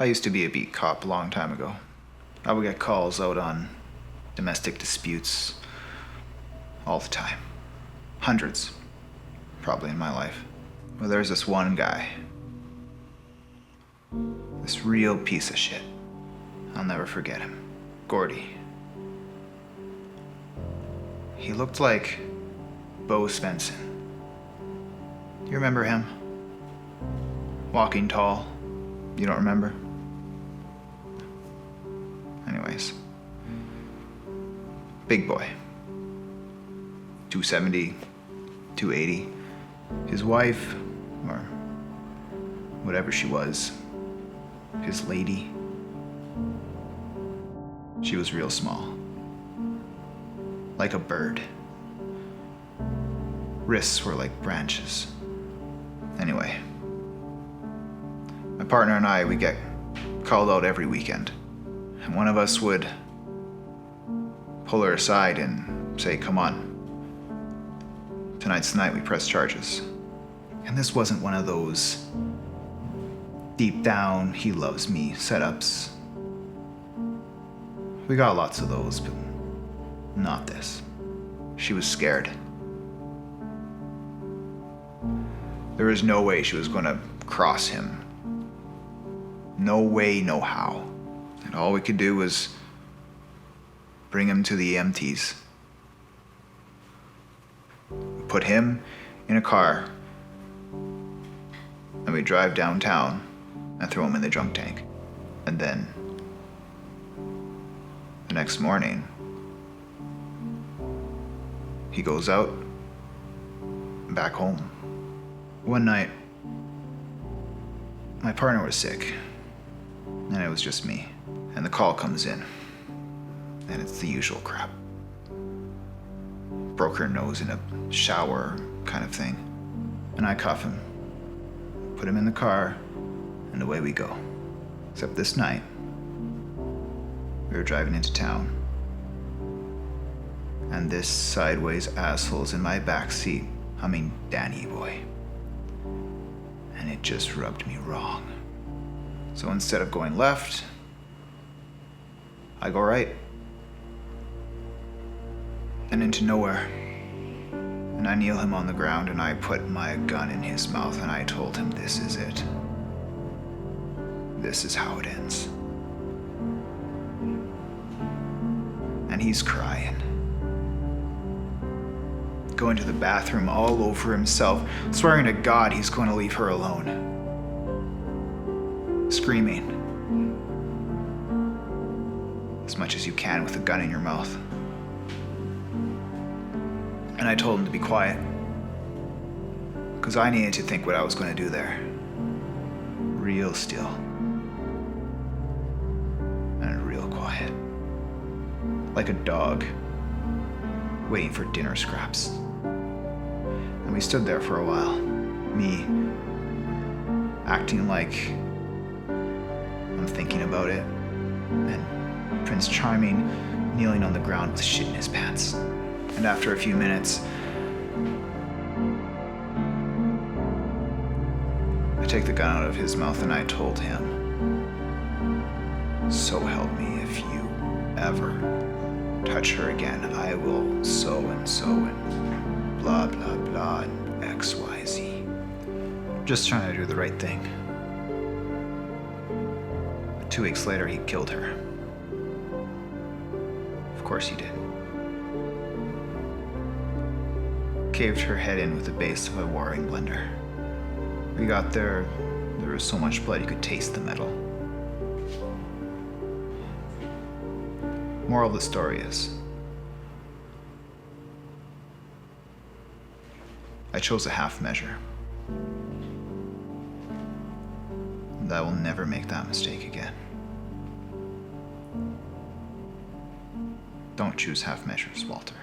I used to be a beat cop a long time ago. I would get calls out on domestic disputes all the time. Hundreds, probably in my life. Well, there's this one guy. This real piece of shit. I'll never forget him. Gordy. He looked like Bo Svensson. Do you remember him? Walking tall. You don't remember? Anyways. Big boy. 270, 280. His wife, or whatever she was, his lady, she was real small. Like a bird. Wrists were like branches. Anyway, my partner and I, we get called out every weekend. And one of us would pull her aside and say, "Come on. Tonight's the night we press charges." And this wasn't one of those deep down, he loves me setups. We got lots of those, but not this. She was scared. There was no way she was going to cross him. No way, no how. And all we could do was bring him to the EMTs. We put him in a car, and we drive downtown and throw him in the drunk tank. And then, the next morning, he goes out, back home. One night, my partner was sick, and it was just me. And the call comes in, and it's the usual crap. Broke her nose in a shower kind of thing. And I cuff him, put him in the car, and away we go. Except this night, we were driving into town, and this sideways asshole's in my back seat humming Danny Boy. And it just rubbed me wrong. So instead of going left, I go right. And into nowhere. And I kneel him on the ground and I put my gun in his mouth and I told him, this is it. This is how it ends. And he's crying. Going to the bathroom all over himself, swearing to God he's going to leave her alone. Screaming. As much as you can with a gun in your mouth. And I told him to be quiet. Because I needed to think what I was going to do there. Real still. And real quiet. Like a dog waiting for dinner scraps. And we stood there for a while. Me acting like I'm thinking about it. And Prince Charming kneeling on the ground with shit in his pants. And after a few minutes, I take the gun out of his mouth and I told him, so help me, if you ever touch her again, I will so and so and blah, blah, blah, and X, Y, Z. Just trying to do the right thing. But 2 weeks later, he killed her. Of course he did. Caved her head in with the base of a warring blender. We got there was so much blood you could taste the metal. Moral of the story is, I chose a half measure. And I will never make that mistake again. Don't choose half measures, Walter.